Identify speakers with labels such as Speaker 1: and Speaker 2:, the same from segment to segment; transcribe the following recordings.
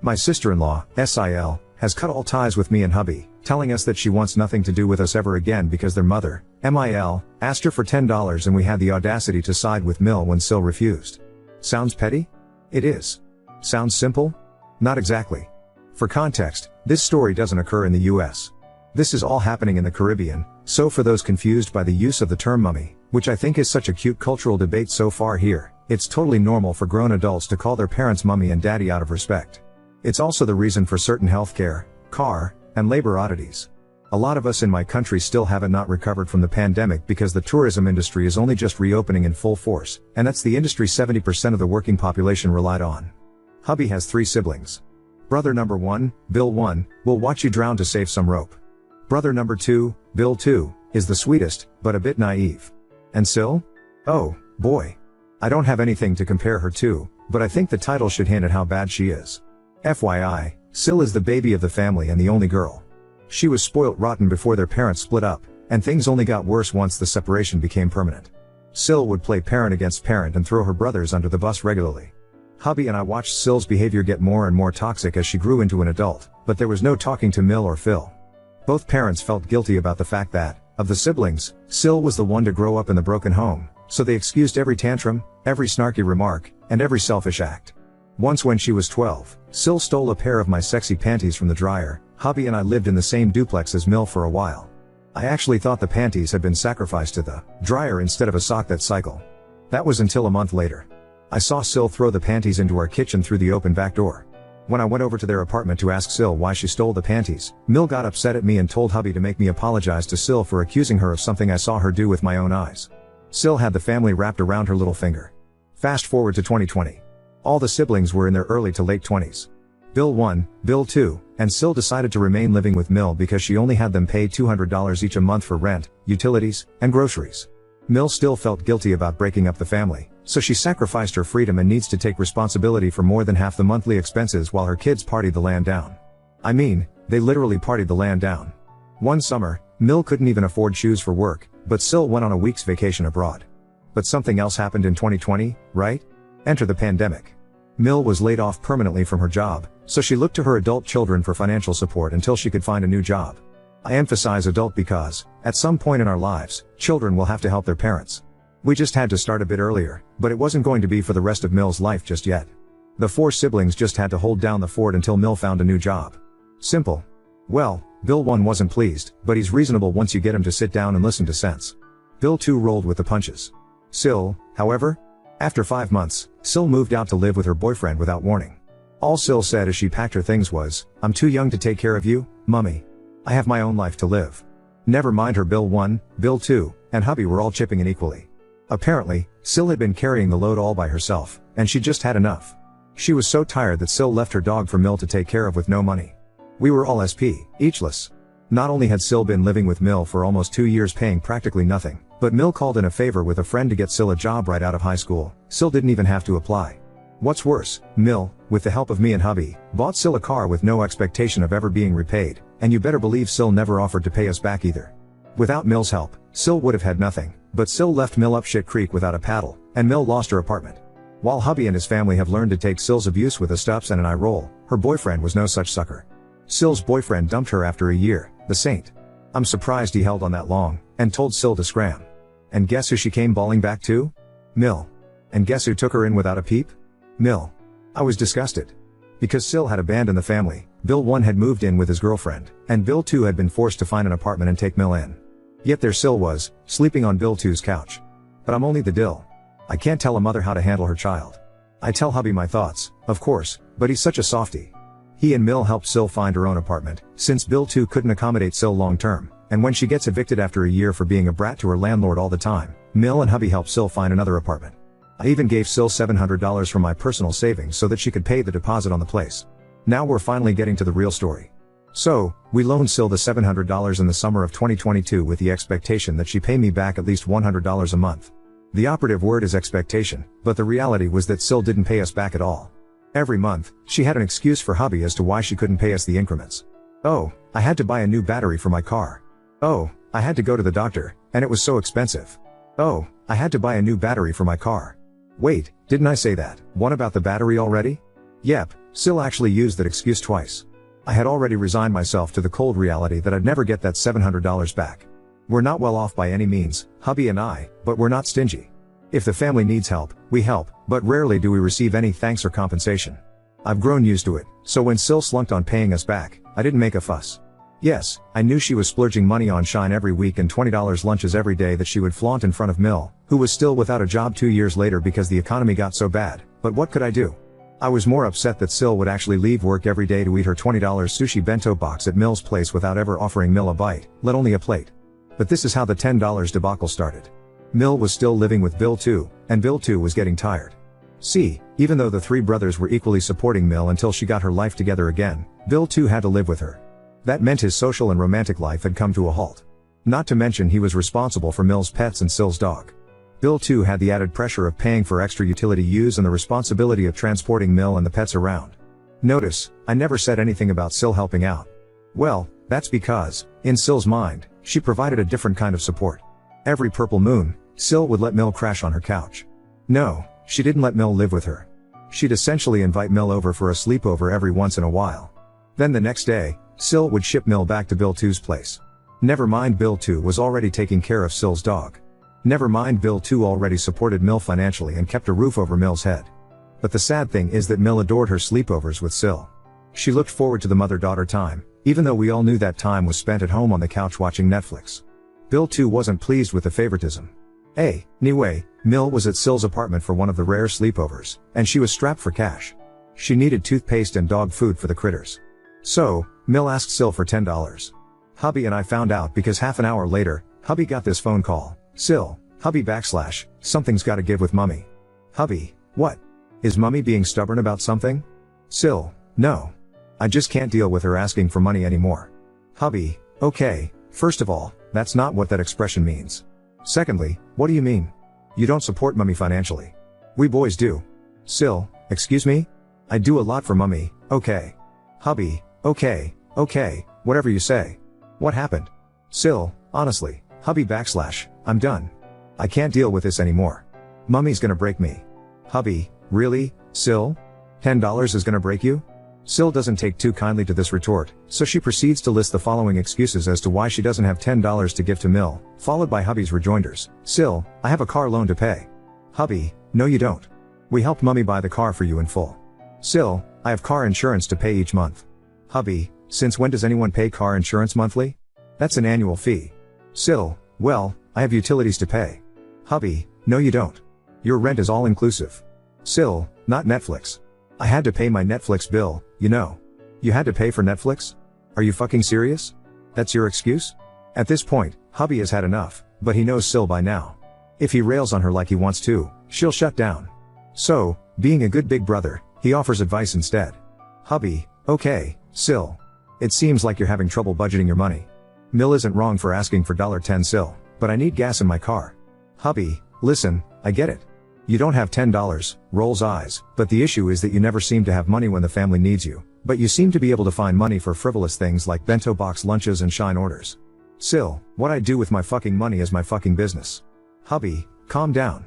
Speaker 1: My sister-in-law, Sil, has cut all ties with me and hubby, telling us that she wants nothing to do with us ever again because their mother, Mil, asked her for $10 and we had the audacity to side with Mil when Sil refused. Sounds petty? It is. Sounds simple? Not exactly. For context, this story doesn't occur in the US. This is all happening in the Caribbean, so for those confused by the use of the term mummy, which I think is such a cute cultural debate so far here, it's totally normal for grown adults to call their parents mummy and daddy out of respect. It's also the reason for certain healthcare, car, and labor oddities. A lot of us in my country still haven't not recovered from the pandemic because the tourism industry is only just reopening in full force, and that's the industry 70% of the working population relied on. Hubby has 3 siblings. Brother number 1, Bill 1, will watch you drown to save some rope. Brother number 2, Bill 2, is the sweetest, but a bit naive. And Sil? Oh, boy. I don't have anything to compare her to, but I think the title should hint at how bad she is. FYI, Sil is the baby of the family and the only girl. She was spoilt rotten before their parents split up, and things only got worse once the separation became permanent. Sil would play parent against parent and throw her brothers under the bus regularly. Hubby and I watched Sil's behavior get more and more toxic as she grew into an adult, but there was no talking to Mil or Phil. Both parents felt guilty about the fact that, of the siblings, Sil was the one to grow up in the broken home, so they excused every tantrum, every snarky remark, and every selfish act. Once when she was 12, Sil stole a pair of my sexy panties from the dryer. Hubby and I lived in the same duplex as Mil for a while. I actually thought the panties had been sacrificed to the dryer instead of a sock that cycle. That was until a month later. I saw Sil throw the panties into our kitchen through the open back door. When I went over to their apartment to ask Sil why she stole the panties, Mil got upset at me and told hubby to make me apologize to Sil for accusing her of something I saw her do with my own eyes. Sil had the family wrapped around her little finger. Fast forward to 2020. All the siblings were in their early to late 20s. Bill 1, Bill 2, and Sil decided to remain living with Mil because she only had them pay $200 each a month for rent, utilities, and groceries. Mil still felt guilty about breaking up the family, so she sacrificed her freedom and needs to take responsibility for more than half the monthly expenses while her kids partied the land down. I mean, they literally partied the land down. One summer, Mil couldn't even afford shoes for work, but Sil went on a week's vacation abroad. But something else happened in 2020, right? Enter the pandemic. Mil was laid off permanently from her job, so she looked to her adult children for financial support until she could find a new job. I emphasize adult because, at some point in our lives, children will have to help their parents. We just had to start a bit earlier, but it wasn't going to be for the rest of Mil's life just yet. The 4 siblings just had to hold down the fort until Mil found a new job. Simple. Well, Bill 1 wasn't pleased, but he's reasonable once you get him to sit down and listen to sense. Bill 2 rolled with the punches. Sil, however? After 5 months, Sil moved out to live with her boyfriend without warning. All Sil said as she packed her things was, "I'm too young to take care of you, mummy. I have my own life to live." Never mind her. Bill 1, Bill 2, and hubby were all chipping in equally. Apparently, Sil had been carrying the load all by herself, and she just had enough. She was so tired that Sil left her dog for Mil to take care of with no money. We were all eachless. Not only had Sil been living with Mil for almost 2 years paying practically nothing, but Mil called in a favor with a friend to get Sil a job right out of high school. Sil didn't even have to apply. What's worse, Mil, with the help of me and hubby, bought Sil a car with no expectation of ever being repaid, and you better believe Sil never offered to pay us back either. Without Mil's help, Sil would have had nothing, but Sil left Mil up shit creek without a paddle, and Mil lost her apartment. While hubby and his family have learned to take Sil's abuse with a stops and an eye roll, her boyfriend was no such sucker. Sil's boyfriend dumped her after a year, the saint. I'm surprised he held on that long, and told Sil to scram. And guess who she came bawling back to? Mil. And guess who took her in without a peep? Mil. I was disgusted. Because Sil had abandoned the family, Bill 1 had moved in with his girlfriend, and Bill 2 had been forced to find an apartment and take Mil in. Yet there Sil was, sleeping on Bill 2's couch. But I'm only the dill. I can't tell a mother how to handle her child. I tell hubby my thoughts, of course, but he's such a softie. He and Mil helped Sil find her own apartment, since Bill 2 couldn't accommodate Sil long term, and when she gets evicted after a year for being a brat to her landlord all the time, Mil and hubby helped Sil find another apartment. I even gave Sil $700 from my personal savings so that she could pay the deposit on the place. Now we're finally getting to the real story. So, we loaned Sil the $700 in the summer of 2022 with the expectation that she pay me back at least $100 a month. The operative word is expectation, but the reality was that Sil didn't pay us back at all. Every month, she had an excuse for hubby as to why she couldn't pay us the increments. Oh, I had to buy a new battery for my car. Oh, I had to go to the doctor, and it was so expensive. Oh, I had to buy a new battery for my car. Wait, didn't I say that one about the battery already? Yep, Sil actually used that excuse twice. I had already resigned myself to the cold reality that I'd never get that $700 back. We're not well off by any means, hubby and I, but we're not stingy. If the family needs help, we help, but rarely do we receive any thanks or compensation. I've grown used to it, so when Sil slunked on paying us back, I didn't make a fuss. Yes, I knew she was splurging money on Shine every week and $20 lunches every day that she would flaunt in front of Mill, who was still without a job 2 years later because the economy got so bad, but what could I do? I was more upset that Sil would actually leave work every day to eat her $20 sushi bento box at Mill's place without ever offering Mill a bite, let alone a plate. But this is how the $10 debacle started. Mill was still living with Bill too, and Bill too was getting tired. See, even though the three brothers were equally supporting Mill until she got her life together again, Bill too had to live with her. That meant his social and romantic life had come to a halt. Not to mention he was responsible for Mill's pets and Sil's dog. Bill too had the added pressure of paying for extra utility use and the responsibility of transporting Mill and the pets around. Notice, I never said anything about Sil helping out. Well, that's because, in Sil's mind, she provided a different kind of support. Every purple moon, Sil would let Mill crash on her couch. No, she didn't let Mill live with her. She'd essentially invite Mill over for a sleepover every once in a while. Then the next day, Sil would ship Mill back to Bill 2's place. Never mind, Bill 2 was already taking care of Sil's dog. Never mind, Bill 2 already supported Mill financially and kept a roof over Mill's head. But the sad thing is that Mill adored her sleepovers with Sil. She looked forward to the mother-daughter time, even though we all knew that time was spent at home on the couch watching Netflix. Bill 2 wasn't pleased with the favoritism. Anyway, Mill was at Sil's apartment for one of the rare sleepovers, and she was strapped for cash. She needed toothpaste and dog food for the critters. So, Mill asked Sil for $10. Hubby and I found out because half an hour later, hubby got this phone call. Sil, hubby / something's gotta give with mummy. Hubby, what? Is mummy being stubborn about something? Sil, no. I just can't deal with her asking for money anymore. Hubby, okay, first of all, that's not what that expression means. Secondly, what do you mean? You don't support mummy financially. We boys do. Sil, excuse me? I do a lot for mummy, okay. Hubby, okay, whatever you say. What happened? Sil, honestly, hubby / I'm done. I can't deal with this anymore. Mummy's gonna break me. Hubby, really, Sil? $10 is gonna break you? Sil doesn't take too kindly to this retort, so she proceeds to list the following excuses as to why she doesn't have $10 to give to Mill, followed by hubby's rejoinders. Sil, I have a car loan to pay. Hubby, no you don't. We helped mummy buy the car for you in full. Sil, I have car insurance to pay each month. Hubby, since when does anyone pay car insurance monthly? That's an annual fee. Sil, well, I have utilities to pay. Hubby, no you don't. Your rent is all inclusive. Sil, not Netflix. I had to pay my Netflix bill, you know. You had to pay for Netflix? Are you fucking serious? That's your excuse? At this point, hubby has had enough, but he knows Sil by now. If he rails on her like he wants to, she'll shut down. So, being a good big brother, he offers advice instead. Hubby, okay, Sil. It seems like you're having trouble budgeting your money. Mill isn't wrong for asking for $10 Sil, but I need gas in my car. Hubby, listen, I get it. You don't have $10, rolls eyes, but the issue is that you never seem to have money when the family needs you, but you seem to be able to find money for frivolous things like bento box lunches and Shine orders. Sil, what I do with my fucking money is my fucking business. Hubby, calm down.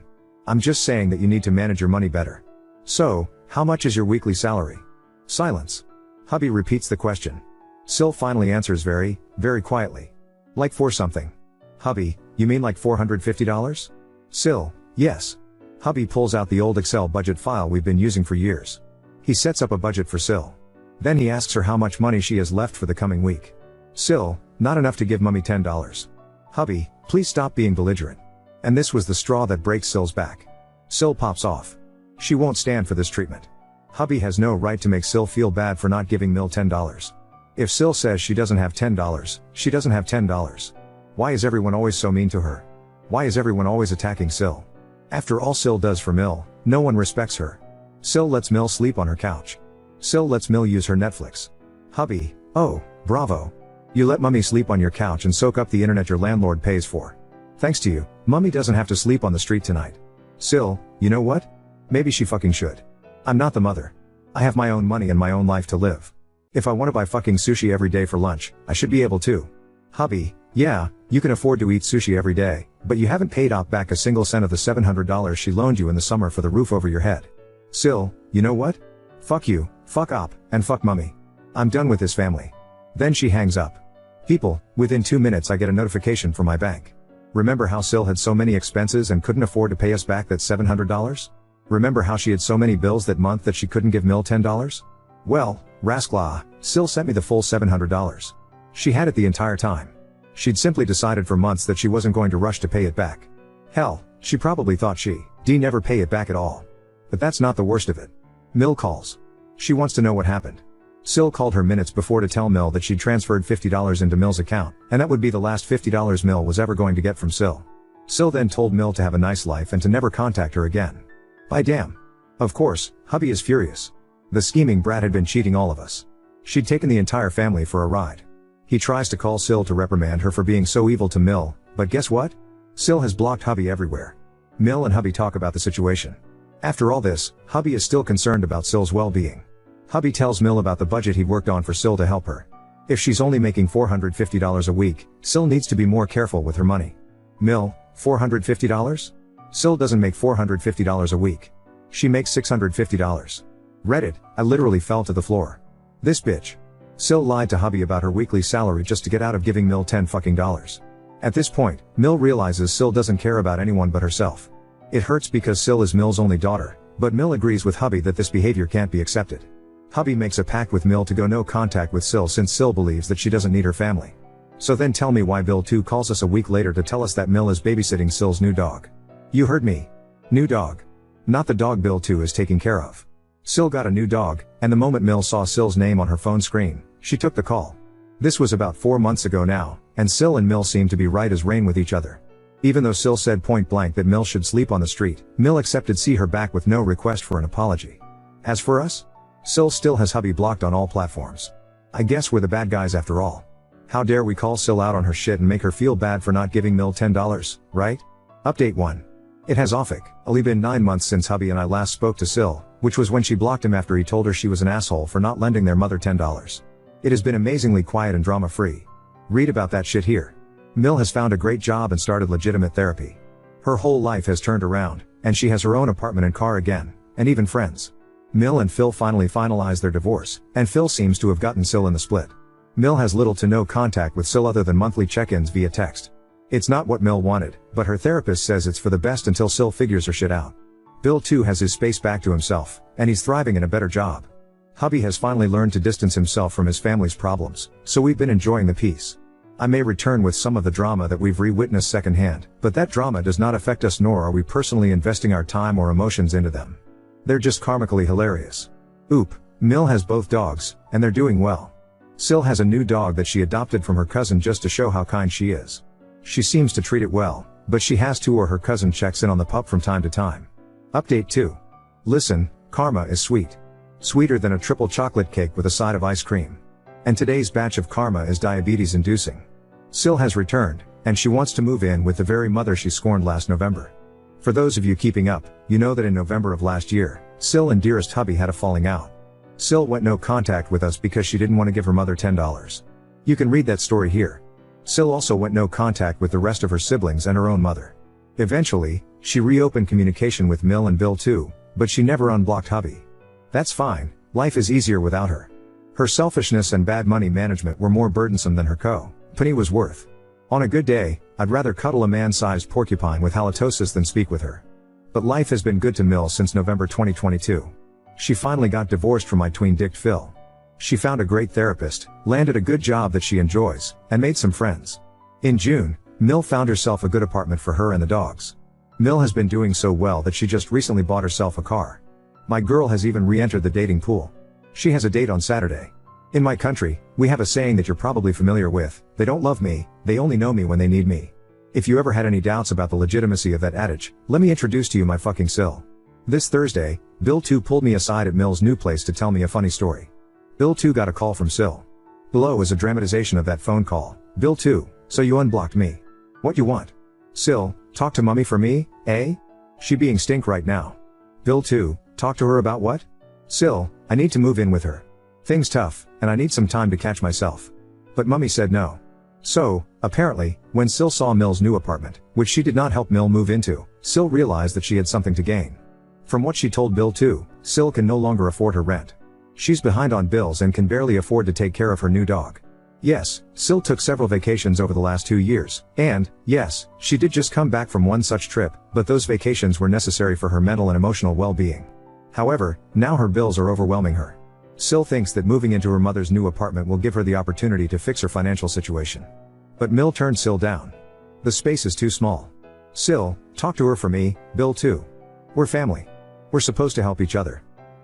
Speaker 1: I'm just saying that you need to manage your money better. So, how much is your weekly salary? Silence. Hubby repeats the question. Sil finally answers very quietly. Like for something. Hubby, you mean like $450? Sil, yes. Hubby pulls out the old Excel budget file we've been using for years. He sets up a budget for Sil. Then he asks her how much money she has left for the coming week. Sil, not enough to give mummy $10. Hubby, please stop being belligerent. And this was the straw that breaks Sil's back. Sil pops off. She won't stand for this treatment. Hubby has no right to make Sil feel bad for not giving Mill $10. If Sil says she doesn't have $10, she doesn't have $10. Why is everyone always so mean to her? Why is everyone always attacking Sil? After all Sil does for Mill, no one respects her. Sil lets Mill sleep on her couch. Sil lets Mill use her Netflix. Hubby, oh, bravo. You let mummy sleep on your couch and soak up the internet your landlord pays for. Thanks to you, mummy doesn't have to sleep on the street tonight. Sil, you know what? Maybe she fucking should. I'm not the mother. I have my own money and my own life to live. If I want to buy fucking sushi every day for lunch, I should be able to. Hubby, yeah, you can afford to eat sushi every day, but you haven't paid Op back a single cent of the $700 she loaned you in the summer for the roof over your head. Sil, you know what? Fuck you, Fuck op, and fuck mummy. I'm done with this family. Then she hangs up. People, within 2 minutes I get a notification from my bank. Remember how Sil had so many expenses and couldn't afford to pay us back that $700? Remember how she had so many bills that month that she couldn't give Mill $10? Well, raskla, Sil sent me the full $700. She had it the entire time. She'd simply decided for months that she wasn't going to rush to pay it back. Hell, she probably thought she'd never pay it back at all. But that's not the worst of it. Mill calls. She wants to know what happened. Sil called her minutes before to tell Mill that she'd transferred $50 into Mill's account, and that would be the last $50 Mill was ever going to get from Sil. Sil then told Mill to have a nice life and to never contact her again. By damn. Of course, hubby is furious. The scheming brat had been cheating all of us. She'd taken the entire family for a ride. He tries to call Sil to reprimand her for being so evil to Mill, but guess what? Sil has blocked hubby everywhere. Mill and hubby talk about the situation. After all this, hubby is still concerned about Sil's well-being. Hubby tells Mill about the budget he'd worked on for Sil to help her. If she's only making $450 a week, Sil needs to be more careful with her money. Mill, $450? Sil doesn't make $450 a week. She makes $650. Read it, I literally fell to the floor. This bitch. Sil lied to hubby about her weekly salary just to get out of giving Mill $10 fucking dollars. At this point, Mill realizes Sil doesn't care about anyone but herself. It hurts because Sil is Mill's only daughter, but Mill agrees with hubby that this behavior can't be accepted. Hubby makes a pact with Mill to go no contact with Sil since Sil believes that she doesn't need her family. So then tell me why Bill 2 calls us a week later to tell us that Mill is babysitting Sil's new dog. You heard me. New dog. Not the dog Bill 2 is taking care of. Sil got a new dog, and the moment Mill saw Sil's name on her phone screen, she took the call. This was about 4 months ago now, and Sil and Mill seemed to be right as rain with each other. Even though Sil said point blank that Mill should sleep on the street, Mill accepted see her back with no request for an apology. As for us? Sil still has hubby blocked on all platforms. I guess we're the bad guys after all. How dare we call Sil out on her shit and make her feel bad for not giving Mill $10, right? Update 1. It has only been 9 months since hubby and I last spoke to Sil, which was when she blocked him after he told her she was an asshole for not lending their mother $10. It has been amazingly quiet and drama-free. Read about that shit here. Mill has found a great job and started legitimate therapy. Her whole life has turned around, and she has her own apartment and car again, and even friends. Mill and Phil finally finalized their divorce, and Phil seems to have gotten Sil in the split. Mill has little to no contact with Sil other than monthly check-ins via text. It's not what Mill wanted, but her therapist says it's for the best until Sil figures her shit out. Bill 2 has his space back to himself, and he's thriving in a better job. Hubby has finally learned to distance himself from his family's problems, so we've been enjoying the peace. I may return with some of the drama that we've re-witnessed secondhand, but that drama does not affect us nor are we personally investing our time or emotions into them. They're just karmically hilarious. Oop, Mill has both dogs, and they're doing well. Sil has a new dog that she adopted from her cousin just to show how kind she is. She seems to treat it well, but she has to or her cousin checks in on the pup from time to time. Update 2. Listen, karma is sweet. Sweeter than a triple chocolate cake with a side of ice cream. And today's batch of karma is diabetes inducing. Sil has returned, and she wants to move in with the very mother she scorned last November. For those of you keeping up, you know that in November of last year, Sil and dearest hubby had a falling out. Sil went no contact with us because she didn't want to give her mother $10. You can read that story here. Sil also went no contact with the rest of her siblings and her own mother. Eventually, she reopened communication with Mill and Bill 2, but she never unblocked hubby. That's fine, life is easier without her. Her selfishness and bad money management were more burdensome than her company was worth. On a good day, I'd rather cuddle a man-sized porcupine with halitosis than speak with her. But life has been good to Mill since November 2022. She finally got divorced from my tween-dicked Phil. She found a great therapist, landed a good job that she enjoys, and made some friends. In June, Mill found herself a good apartment for her and the dogs. Mill has been doing so well that she just recently bought herself a car. My girl has even re-entered the dating pool. She has a date on Saturday. In my country, we have a saying that you're probably familiar with: they don't love me, they only know me when they need me. If you ever had any doubts about the legitimacy of that adage, let me introduce to you my fucking Sil. This Thursday, Bill 2 pulled me aside at Mill's new place to tell me a funny story. Bill 2 got a call from Sil. Below is a dramatization of that phone call. Bill 2, so you unblocked me. What you want? Sil, talk to mummy for me, eh? She being stink right now. Bill 2, talk to her about what? Sil, I need to move in with her. Things tough, and I need some time to catch myself. But mummy said no. So, apparently, when Sil saw Mill's new apartment, which she did not help Mill move into, Sil realized that she had something to gain. From what she told Bill 2, Sil can no longer afford her rent. She's behind on bills and can barely afford to take care of her new dog. Yes, Sil took several vacations over the last 2 years, and, yes, she did just come back from one such trip, but those vacations were necessary for her mental and emotional well-being. However, now her bills are overwhelming her. Sil thinks that moving into her mother's new apartment will give her the opportunity to fix her financial situation. But Mill turned Sil down. The space is too small. Sil, talk to her for me, Bill too. We're family. We're supposed to help each other.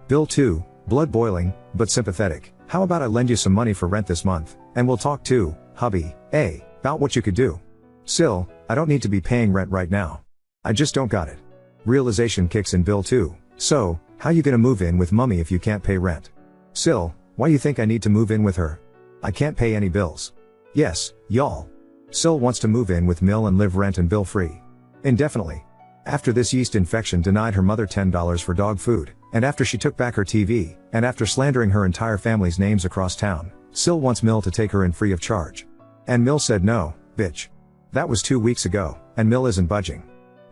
Speaker 1: Bill too, blood boiling, but sympathetic. How about I lend you some money for rent this month, and we'll talk too, hubby, about what you could do. Sil, I don't need to be paying rent right now. I just don't got it. Realization kicks in Bill too. So, how you gonna move in with mummy if you can't pay rent? Sil, why you think I need to move in with her? I can't pay any bills. Yes, y'all. Sil wants to move in with Mill and live rent and bill free. Indefinitely. After this yeast infection denied her mother $10 for dog food, and after she took back her TV, and after slandering her entire family's names across town, Sil wants Mill to take her in free of charge. And Mill said no, bitch. That was 2 weeks ago, and Mill isn't budging.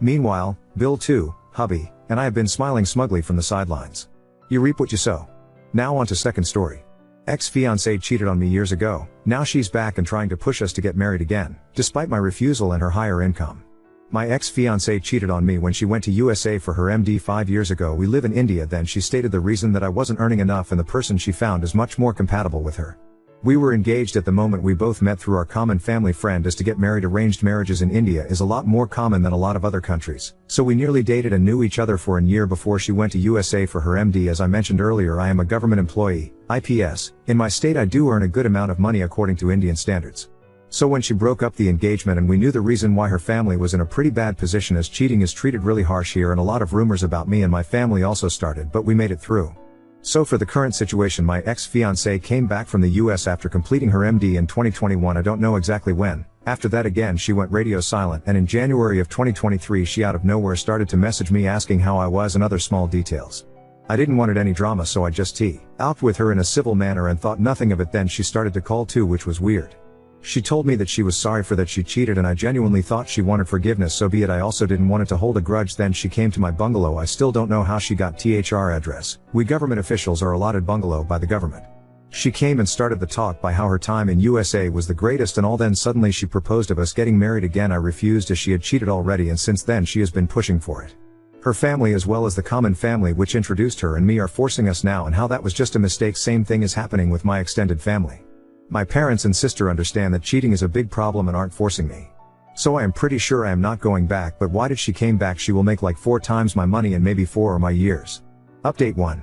Speaker 1: Meanwhile, Bill too, hubby, and I have been smiling smugly from the sidelines. You reap what you sow. Now on to second story. Ex-fiancée cheated on me years ago, now she's back and trying to push us to get married again, despite my refusal and her higher income. My ex-fiancée cheated on me when she went to USA for her MD 5 years ago. We live in India. Then she stated the reason that I wasn't earning enough and the person she found is much more compatible with her. We were engaged at the moment we both met through our common family friend as to get married. Arranged marriages in India is a lot more common than a lot of other countries. So we nearly dated and knew each other for a year before she went to USA for her MD. As I mentioned earlier, I am a government employee, IPS. In my state I do earn a good amount of money according to Indian standards. So when she broke up the engagement and we knew the reason why, her family was in a pretty bad position as cheating is treated really harsh here, and a lot of rumors about me and my family also started, but we made it through. So for the current situation, my ex-fiancée came back from the US after completing her MD in 2021. I don't know exactly when. After that again she went radio silent, and in January of 2023 she out of nowhere started to message me asking how I was and other small details. I didn't want any drama, so I just out with her in a civil manner and thought nothing of it. Then she started to call too, which was weird. She told me that she was sorry for that she cheated, and I genuinely thought she wanted forgiveness, so be it. I also didn't want it to hold a grudge. Then she came to my bungalow. I still don't know how she got THR address. We government officials are allotted bungalow by the government. She came and started the talk by how her time in USA was the greatest and all. Then suddenly she proposed of us getting married again. I refused as she had cheated already, and since then she has been pushing for it. Her family as well as the common family which introduced her and me are forcing us now, and how that was just a mistake. Same thing is happening with my extended family. My parents and sister understand that cheating is a big problem and aren't forcing me. So I am pretty sure I am not going back. But why did she came back? She will make like 4 times my money and maybe 4 of my years. Update 1.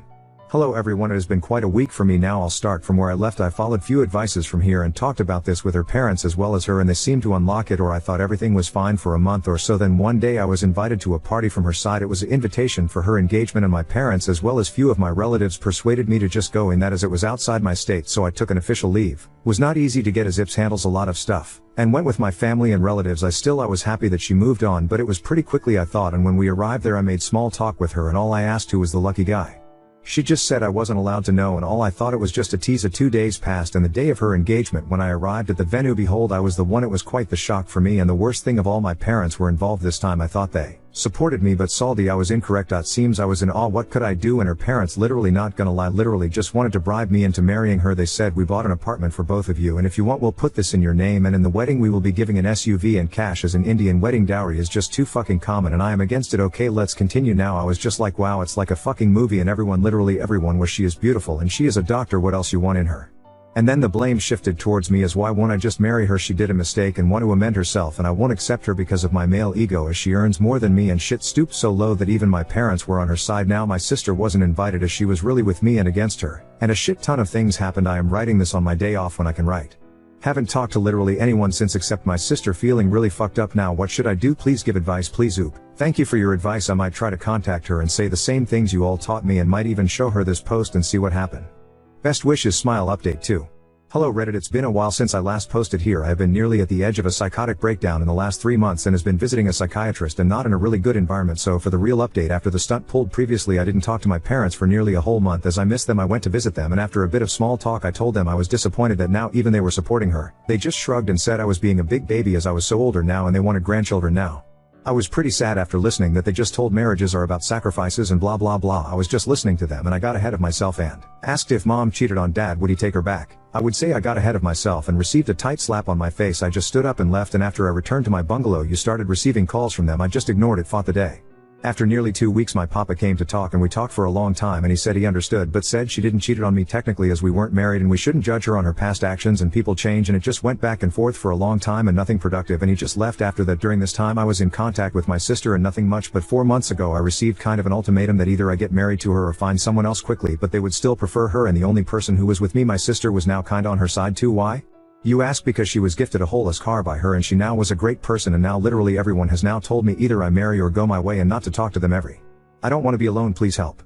Speaker 1: Hello everyone, it has been quite a week for me now. I'll start from where I left. I followed few advices from here and talked about this with her parents as well as her, and they seemed to unlock it, or I thought everything was fine for a month or so. Then one day I was invited to a party from her side. It was an invitation for her engagement, and my parents as well as few of my relatives persuaded me to just go in that as it was outside my state, so I took an official leave. Was not easy to get as Zips handles a lot of stuff, and went with my family and relatives. I was happy that she moved on, but it was pretty quickly I thought, and when we arrived there I made small talk with her and all I asked who was the lucky guy. She just said I wasn't allowed to know, and all I thought it was just a tease. 2 days passed and the day of her engagement when I arrived at the venue, behold I was the one. It was quite the shock for me, and the worst thing of all, my parents were involved this time. I thought they supported me, but salty I was incorrect. Seems I was in awe. What could I do? And her parents, literally not gonna lie, literally just wanted to bribe me into marrying her. They said, we bought an apartment for both of you, and if you want we'll put this in your name, and in the wedding we will be giving an SUV and cash as an Indian wedding dowry is just too fucking common and I am against it. Okay, let's continue now. I was just like, wow, it's like a fucking movie, and everyone, literally everyone, was she is beautiful and she is a doctor, what else you want in her? And then the blame shifted towards me as why won't I just marry her? She did a mistake and want to amend herself, and I won't accept her because of my male ego as she earns more than me, and shit stooped so low that even my parents were on her side. Now my sister wasn't invited as she was really with me and against her, and a shit ton of things happened. I am writing this on my day off when I can write. Haven't talked to literally anyone since except my sister. Feeling really fucked up now. What should I do? Please give advice, please. Oop. Thank you for your advice. I might try to contact her and say the same things you all taught me, and might even show her this post and see what happened. Best wishes, Smile. Update 2. Hello Reddit, it's been a while since I last posted here. I have been nearly at the edge of a psychotic breakdown in the last 3 months and has been visiting a psychiatrist and not in a really good environment. So for the real update, after the stunt pulled previously, I didn't talk to my parents for nearly a whole month as I missed them. I went to visit them, and after a bit of small talk I told them I was disappointed that now even they were supporting her. They just shrugged and said I was being a big baby as I was so older now and they wanted grandchildren now. I was pretty sad after listening that they just told marriages are about sacrifices and blah blah blah. I was just listening to them and I got ahead of myself and asked if mom cheated on dad would he take her back. I would say I got ahead of myself and received a tight slap on my face. I just stood up and left, and after I returned to my bungalow you started receiving calls from them. I just ignored it, fought the day. After nearly 2 weeks my papa came to talk and we talked for a long time and he said he understood but said she didn't cheat on me technically as we weren't married and we shouldn't judge her on her past actions and people change, and it just went back and forth for a long time and nothing productive, and he just left after that. During this time I was in contact with my sister and nothing much, but 4 months ago I received kind of an ultimatum that either I get married to her or find someone else quickly, but they would still prefer her, and the only person who was with me, my sister, was now kinda on her side too. Why? You ask? Because she was gifted a holeless car by her and she now was a great person, and now literally everyone has now told me either I marry or go my way and not to talk to them every. I don't want to be alone, please help.